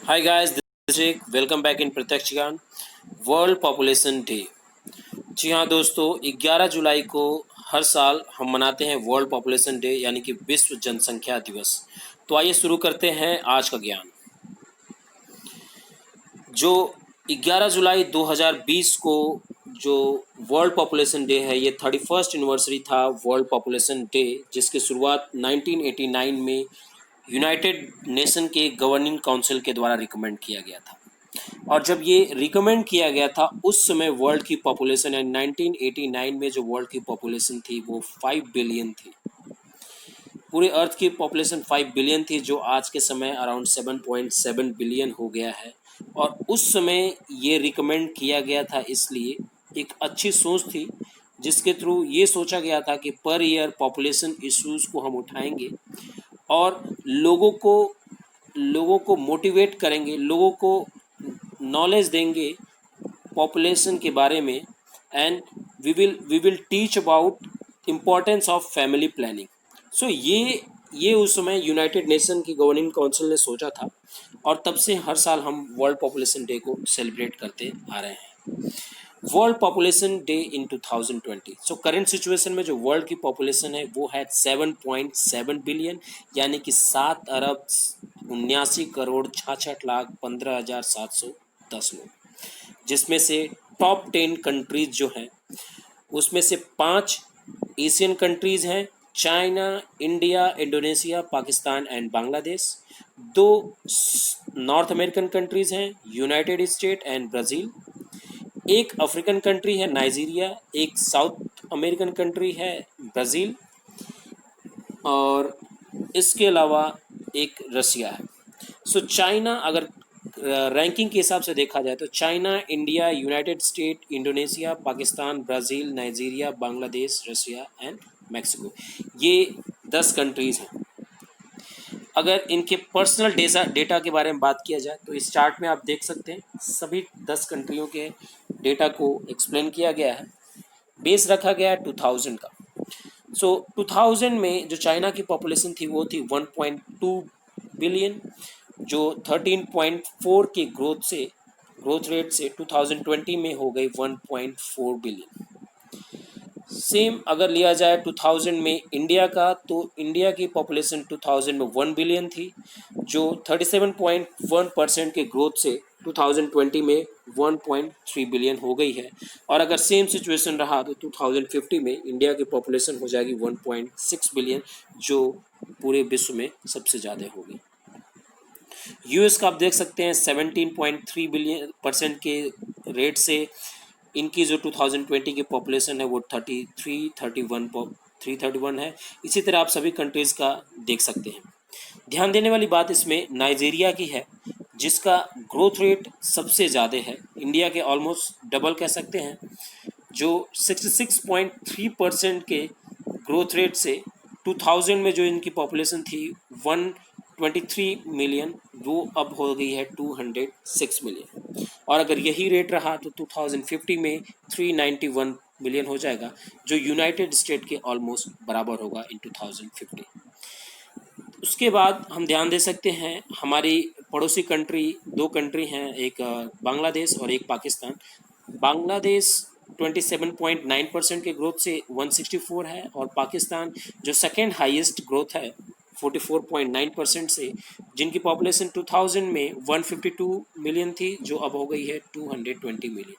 Hi guys, this is Rick. Welcome back in प्रत्यक्ष ज्ञान world population day. जी हाँ दोस्तों, 11 जुलाई को हर साल हम मनाते हैं वर्ल्ड पॉपुलेशन डे यानी कि विश्व जनसंख्या दिवस। तो आइए शुरू करते हैं आज का ज्ञान। जो 11 जुलाई 2020 को जो वर्ल्ड पॉपुलेशन डे है, ये 31st एनिवर्सरी था वर्ल्ड पॉपुलेशन डे, जिसकी शुरुआत 1989 में यूनाइटेड नेशन के गवर्निंग काउंसिल के द्वारा रिकमेंड किया गया था। और जब ये रिकमेंड किया गया था उस समय वर्ल्ड की पॉपुलेशन यानी 1989 में जो वर्ल्ड की पॉपुलेशन थी वो 5 बिलियन थी। पूरे अर्थ की पॉपुलेशन 5 बिलियन थी, जो आज के समय अराउंड 7.7 बिलियन हो गया है। और उस समय ये रिकमेंड किया गया था, इसलिए एक अच्छी सोच थी जिसके थ्रू ये सोचा गया था कि पर ईयर पॉपुलेशन इश्यूज़ को हम उठाएंगे और लोगों को मोटिवेट करेंगे, लोगों को नॉलेज देंगे पॉपुलेशन के बारे में। And we will teach about importance of family planning. So ये उस समय यूनाइटेड नेशन की गवर्निंग काउंसिल ने सोचा था, और तब से हर साल हम वर्ल्ड पॉपुलेशन डे को सेलिब्रेट करते आ रहे हैं। World population day in 2020। So current situation में जो वर्ल्ड की पॉपुलेशन है वो है 7.7 बिलियन, यानी कि 7 अरब 79 करोड़ 66 लाख 15,710 लोग, जिसमें से टॉप 10 कंट्रीज जो हैं उसमें से 5 एशियन कंट्रीज हैं, China, India, Indonesia, Pakistan and Bangladesh. 2 north American countries हैं, यूनाइटेड स्टेट एंड ब्राज़ील। एक अफ्रीकन कंट्री है नाइजीरिया, एक साउथ अमेरिकन कंट्री है ब्राज़ील, और इसके अलावा एक रसिया है। सो चाइना, अगर रैंकिंग के हिसाब से देखा जाए तो China, India, United State, Indonesia, Pakistan, Brazil, Nigeria, Bangladesh, Russia and Mexico, ये 10 कंट्रीज़ हैं। अगर इनके पर्सनल डेटा के बारे में बात किया जाए तो इस चार्ट में आप देख सकते हैं सभी 10 कंट्रियों के डेटा को एक्सप्लेन किया गया है। बेस रखा गया है 2000 का। सो 2000 में जो चाइना की पॉपुलेशन थी वो थी 1.2 बिलियन, जो 13.4 के ग्रोथ रेट से 2020 में हो गई 1.4 बिलियन। सेम अगर लिया जाए 2000 में इंडिया का, तो इंडिया की पॉपुलेशन 2000 में 1 बिलियन थी, जो 37.1% के ग्रोथ से 2020 में 1.3 बिलियन हो गई है। और अगर सेम सिचुएशन रहा तो 2050 में इंडिया की पॉपुलेशन हो जाएगी 1.6 बिलियन, जो पूरे विश्व में सबसे ज़्यादा होगी। यूएस का आप देख सकते हैं 17.3 बिलियन % के रेट से इनकी जो 2020 की पॉपुलेशन है वो 331 है। इसी तरह आप सभी कंट्रीज़ का देख सकते हैं। ध्यान देने वाली बात इसमें नाइजीरिया की है, जिसका ग्रोथ रेट सबसे ज़्यादा है, इंडिया के ऑलमोस्ट डबल कह सकते हैं, जो 66.3% के ग्रोथ रेट से 2000 में जो इनकी पॉपुलेशन थी 123 मिलियन, वो अब हो गई है 206 मिलियन। और अगर यही रेट रहा तो 2050 में 391 मिलियन हो जाएगा, जो यूनाइटेड स्टेट के ऑलमोस्ट बराबर होगा इन 2050। उसके बाद हम ध्यान दे सकते हैं हमारी पड़ोसी कंट्री, 2 कंट्री हैं, एक बांग्लादेश और एक पाकिस्तान। बांग्लादेश 27.9% के ग्रोथ से 164 है, और पाकिस्तान जो सेकेंड हाईएस्ट ग्रोथ है 44.9% से, जिनकी पॉपुलेशन 2000 में 152 मिलियन थी, जो अब हो गई है 220 मिलियन।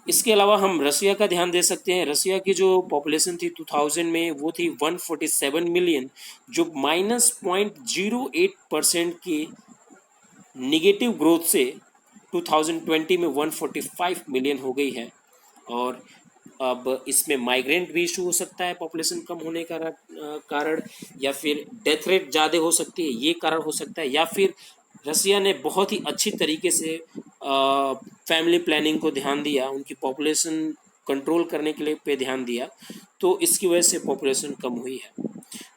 इसके अलावा हम रसिया का ध्यान दे सकते हैं। रसिया की जो पॉपुलेशन थी 2000 में वो थी 147 मिलियन, जो -0.08% के निगेटिव ग्रोथ से 2020 में 145 मिलियन हो गई है। और अब इसमें माइग्रेंट भी इशू हो सकता है पॉपुलेशन कम होने का कारण, या फिर डेथ रेट ज़्यादा हो सकती है, ये कारण हो सकता है, या फिर रसिया ने बहुत ही अच्छी तरीके से फैमिली प्लानिंग को ध्यान दिया, उनकी पॉपुलेशन कंट्रोल करने के लिए पे ध्यान दिया, तो इसकी वजह से पॉपुलेशन कम हुई है।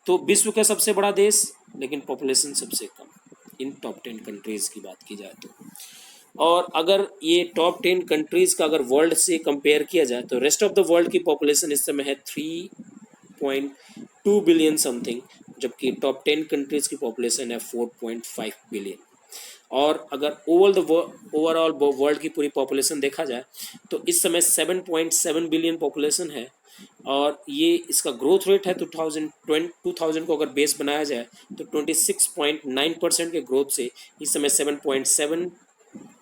तो विश्व का सबसे बड़ा देश लेकिन पॉपुलेशन सबसे कम इन टॉप 10 कंट्रीज़ की बात की जाए तो। और अगर ये टॉप 10 कंट्रीज़ का अगर वर्ल्ड से कंपेयर किया जाए तो रेस्ट ऑफ द वर्ल्ड की पॉपुलेशन इस समय है 3.2 बिलियन समथिंग, जबकि टॉप 10 कंट्रीज़ की पॉपुलेशन है 4.5 बिलियन। और अगर ओवरऑल वर्ल्ड की पूरी पॉपुलेशन देखा जाए तो इस समय 7.7 बिलियन पॉपुलेशन है, और ये इसका ग्रोथ रेट है 2000 को अगर बेस बनाया जाए तो 26.9% के ग्रोथ से इस समय 7.7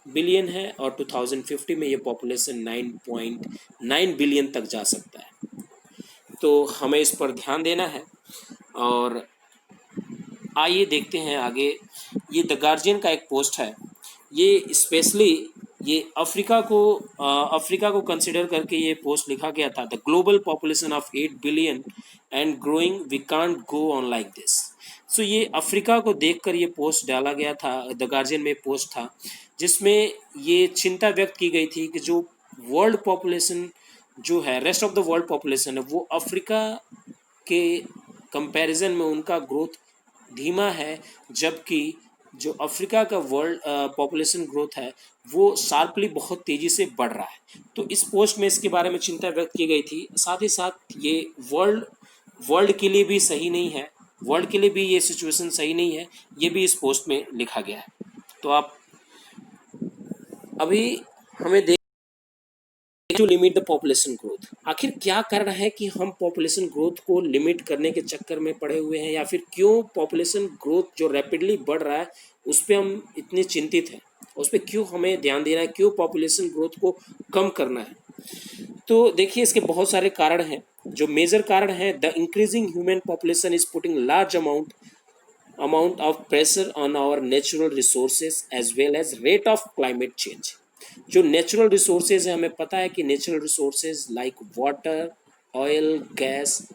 बिलियन है, और 2050 में ये पॉपुलेशन 9.9 बिलियन तक जा सकता है। तो हमें इस पर ध्यान देना है। और आइए देखते हैं आगे। ये द गार्जियन का एक पोस्ट है, ये स्पेशली ये अफ्रीका को कंसिडर करके ये पोस्ट लिखा गया था। The global population of 8 billion and growing, we can't go on like this. So ये अफ्रीका को देखकर ये पोस्ट डाला गया था, द गार्जियन में पोस्ट था जिसमें ये चिंता व्यक्त की गई थी कि जो वर्ल्ड पॉपुलेशन जो है, rest of the world population है, वो अफ्रीका के कंपैरिजन में उनका ग्रोथ धीमा है, जबकि जो अफ्रीका का वर्ल्ड पॉपुलेशन ग्रोथ है वो शार्पली बहुत तेज़ी से बढ़ रहा है। तो इस पोस्ट में इसके बारे में चिंता व्यक्त की गई थी। साथ ही साथ ये वर्ल्ड के लिए भी सही नहीं है, वर्ल्ड के लिए भी ये सिचुएशन सही नहीं है, ये भी इस पोस्ट में लिखा गया है। तो आप अभी हमें to limit the population growth, आखिर क्या कारण है कि हम पॉपुलेशन ग्रोथ को लिमिट करने के चक्कर में पड़े हुए हैं, या फिर क्यों पॉपुलेशन ग्रोथ जो रैपिडली बढ़ रहा है उस पर हम इतने चिंतित हैं, उस पर क्यों हमें ध्यान देना है, क्यों पॉपुलेशन ग्रोथ को कम करना है। तो देखिए इसके बहुत सारे कारण हैं। जो मेजर कारण है, the increasing human population is putting large amount of pressure on our natural resources as well as rate of climate change. जो नेचुरल रिसोर्सेज है, हमें पता है कि natural resources like water, oil, gas,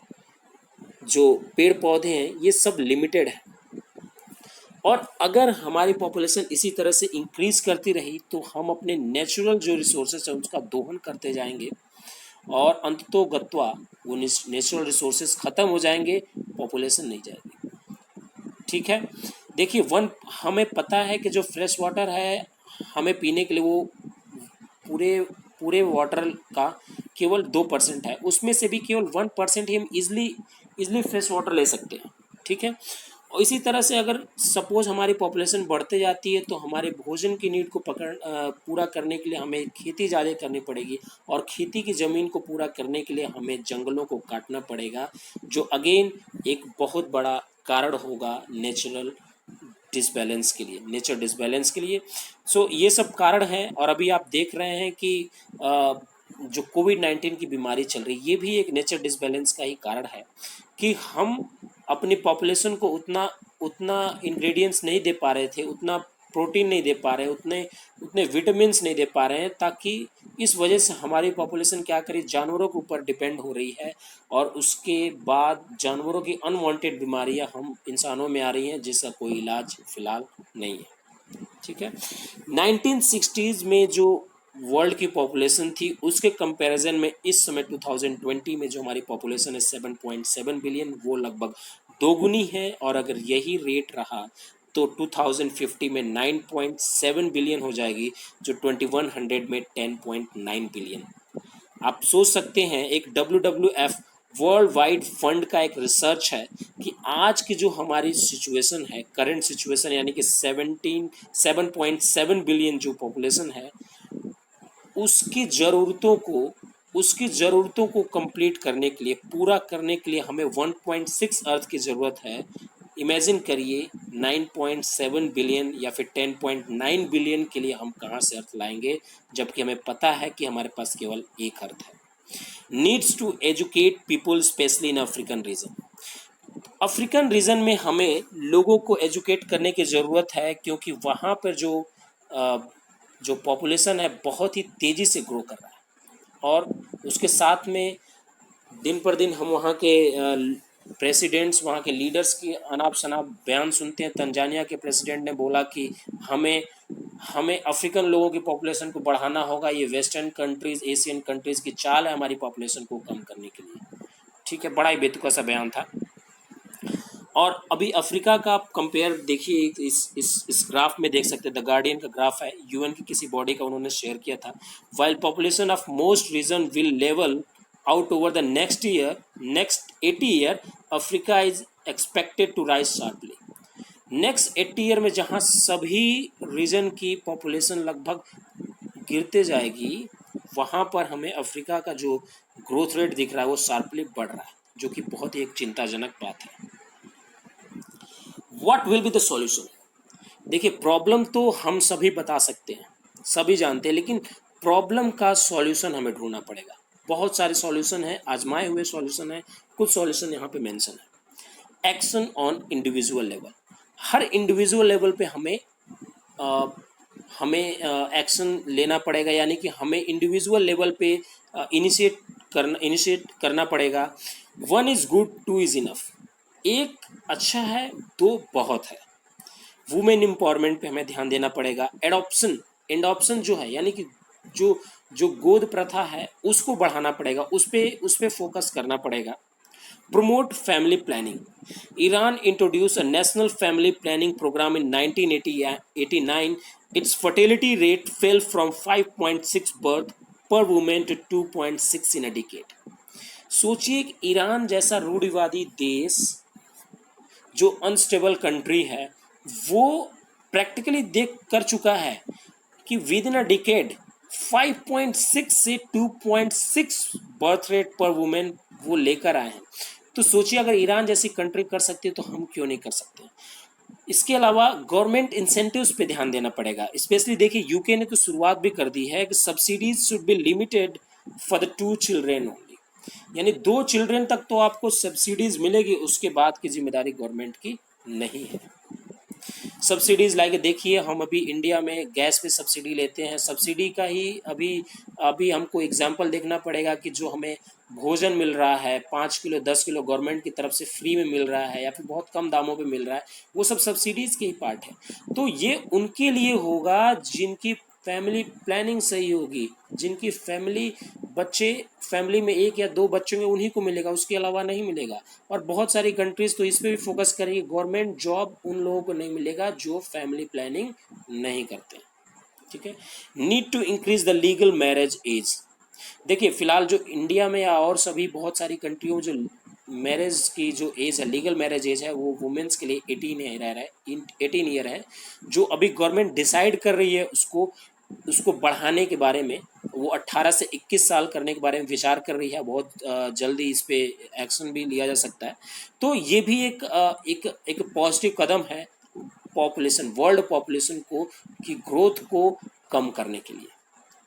जो पेड़ पौधे हैं, ये सब लिमिटेड है। और अगर हमारी पॉपुलेशन इसी तरह से इंक्रीज करती रही तो हम अपने नेचुरल जो रिसोर्सेज है उसका दोहन करते जाएंगे, और अंततोगत्वा वो नेचुरल रिसोर्सेज खत्म हो जाएंगे, पॉपुलेशन नहीं जाएगी। ठीक है, देखिए हमें पता है कि जो फ्रेश वाटर है हमें पीने के लिए वो पूरे वाटर का केवल 2% है, उसमें से भी केवल 1% ही हम इजली फ्रेश वाटर ले सकते हैं। ठीक है, और इसी तरह से अगर सपोज हमारी पॉपुलेशन बढ़ते जाती है तो हमारे भोजन की नीड को पूरा करने के लिए हमें खेती ज़्यादा करनी पड़ेगी, और खेती की ज़मीन को पूरा करने के लिए हमें जंगलों को काटना पड़ेगा, जो अगेन एक बहुत बड़ा कारण होगा नेचर डिसबैलेंस के लिए। सो ये सब कारण हैं। और अभी आप देख रहे हैं कि जो कोविड-19 की बीमारी चल रही है, ये भी एक नेचर डिसबैलेंस का ही कारण है कि हम अपनी पॉपुलेशन को उतना इंग्रेडिएंट्स नहीं दे पा रहे थे, उतना प्रोटीन नहीं दे पा रहे, उतने विटामिन्स नहीं दे पा रहे हैं, ताकि इस वजह से हमारी पॉपुलेशन क्या करी, जानवरों के ऊपर डिपेंड हो रही है, और उसके बाद जानवरों की अनवांटेड बीमारियां हम इंसानों में आ रही हैं जिसका कोई इलाज फिलहाल नहीं है। ठीक है, 1960s में जो वर्ल्ड की पॉपुलेशन थी उसके कंपैरिजन में इस समय 2020 में जो हमारी पॉपुलेशन है 7.7 बिलियन, वो लगभग दोगुनी है, और अगर यही रेट रहा तो 2050 में 9.7 बिलियन हो जाएगी, जो 2100 में 10.9 बिलियन। आप सोच सकते हैं, एक WWF वर्ल्ड वाइड फंड का एक रिसर्च है कि आज की जो हमारी सिचुएशन है, करंट सिचुएशन, यानी कि 7.7 बिलियन जो पॉपुलेशन है, उसकी ज़रूरतों को कंप्लीट करने के लिए, पूरा करने के लिए हमें 1.6 अर्थ की ज़रूरत है। इमेजिन करिए 9.7 बिलियन या फिर 10.9 बिलियन के लिए हम कहाँ से अर्थ लाएंगे, जबकि हमें पता है कि हमारे पास केवल एक अर्थ है। Needs to educate people specially in African region. African region में हमें लोगों को एजुकेट करने की ज़रूरत है, क्योंकि वहाँ पर जो पॉपुलेशन है बहुत ही तेज़ी से ग्रो कर रहा है, और उसके साथ में दिन पर दिन हम वहाँ के प्रेसिडेंट्स, वहाँ के लीडर्स की अनाप शनाप बयान सुनते हैं। तंजानिया के प्रेसिडेंट ने बोला कि हमें अफ्रीकन लोगों की पॉपुलेशन को बढ़ाना होगा, ये वेस्टर्न कंट्रीज़, एशियन कंट्रीज़ की चाल है हमारी पॉपुलेशन को कम करने के लिए। ठीक है, बड़ा ही बेतुका सा बयान था। और अभी अफ्रीका का आप कंपेयर देखिए, इस ग्राफ में देख सकते हैं, द गार्डियन का ग्राफ है, यूएन की किसी बॉडी का उन्होंने शेयर किया था। While population of most region will level out over the next 80 year, Africa is expected to rise sharply. Next 80 year में जहाँ सभी रीजन की पॉपुलेशन लगभग गिरते जाएगी, वहाँ पर हमें अफ्रीका का जो ग्रोथ रेट दिख रहा है वो शार्पली बढ़ रहा है, जो कि बहुत ही एक चिंताजनक बात है। What will be the solution? देखिए, प्रॉब्लम तो हम सभी बता सकते हैं, सभी जानते हैं, लेकिन प्रॉब्लम का सॉल्यूशन हमें ढूंढना पड़ेगा। बहुत सारे सॉल्यूशन हैं, आजमाए हुए सॉल्यूशन हैं, कुछ सॉल्यूशन यहाँ पे मेंशन है। Action on individual level, her individual level पे हमें एक्शन लेना पड़ेगा, यानी कि हमें इंडिविजुअल लेवल पे इनिशिएट करना पड़ेगा। One is good, two is enough, एक अच्छा है, दो बहुत है। वुमेन एम्पावरमेंट पे हमें ध्यान देना पड़ेगा। एडॉप्शन जो है, यानी कि जो जो गोद प्रथा है उसको बढ़ाना पड़ेगा, उस पे फोकस करना पड़ेगा। Promote family planning. Iran introduced a national family planning program in 1989. Its fertility rate fell from 5.6 birth per woman to 2.6 in a decade. सोचिए कि ईरान जैसा रूढ़िवादी देश, जो अनस्टेबल कंट्री है, वो प्रैक्टिकली देख कर चुका है कि विद इन अ डिकेड 5.6 से 2.6 बर्थ रेट पर वुमेन वो लेकर आए हैं। तो सोचिए, अगर ईरान जैसी कंट्री कर सकती है तो हम क्यों नहीं कर सकते। इसके अलावा गवर्नमेंट इंसेंटिव्स पे ध्यान देना पड़ेगा। स्पेशली देखिए, यूके ने तो शुरुआत भी कर दी है कि subsidies should be limited for the 2 children only, यानी 2 चिल्ड्रेन तक तो आपको सब्सिडीज मिलेगी, उसके बाद की जिम्मेदारी गवर्नमेंट की नहीं है। सब्सिडीज़ लाके देखिए, हम अभी इंडिया में गैस पे सब्सिडी लेते हैं, सब्सिडी का ही अभी अभी हमको एग्जांपल देखना पड़ेगा कि जो हमें भोजन मिल रहा है 5 किलो 10 किलो गवर्नमेंट की तरफ से फ्री में मिल रहा है या फिर बहुत कम दामों पे मिल रहा है, वो सब सब्सिडीज़ के ही पार्ट है। तो ये उनके लिए होगा जिनकी फैमिली प्लानिंग सही होगी, जिनकी फैमिली में 1 या 2 बच्चों में, उन्हीं को मिलेगा, उसके अलावा नहीं मिलेगा। और बहुत सारी कंट्रीज तो इस पर भी फोकस करेगी, गवर्नमेंट जॉब उन लोगों को नहीं मिलेगा जो फैमिली प्लानिंग नहीं करते। ठीक है। Need to increase the legal marriage age. देखिए, फिलहाल जो इंडिया में या और सभी बहुत सारी कंट्रियों में जो मैरिज की जो एज है, लीगल मैरिज एज है, वो वुमेन्स के लिए 18 ईयर है। जो अभी गवर्नमेंट डिसाइड कर रही है उसको बढ़ाने के बारे में, वो 18 से 21 साल करने के बारे में विचार कर रही है। बहुत जल्दी इस पे एक्शन भी लिया जा सकता है। तो ये भी एक पॉजिटिव कदम है वर्ल्ड पॉपुलेशन की ग्रोथ को कम करने के लिए।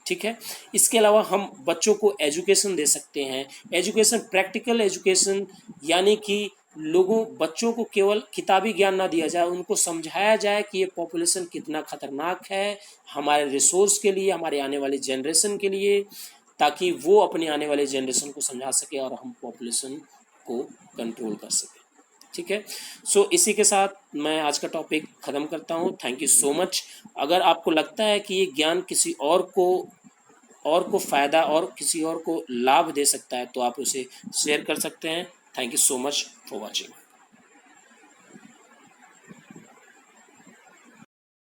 ठीक है। इसके अलावा हम बच्चों को एजुकेशन दे सकते हैं। एजुकेशन, प्रैक्टिकल एजुकेशन, यानी कि बच्चों को केवल किताबी ज्ञान ना दिया जाए, उनको समझाया जाए कि ये पॉपुलेशन कितना खतरनाक है हमारे रिसोर्स के लिए, हमारे आने वाली जनरेशन के लिए, ताकि वो अपने आने वाले जनरेशन को समझा सके और हम पॉपुलेशन को कंट्रोल कर सकें। ठीक है। सो इसी के साथ मैं आज का टॉपिक ख़त्म करता हूँ। Thank you so much. अगर आपको लगता है कि ये ज्ञान किसी और को फ़ायदा और किसी और को लाभ दे सकता है तो आप उसे शेयर कर सकते हैं। Thank you so much for watching.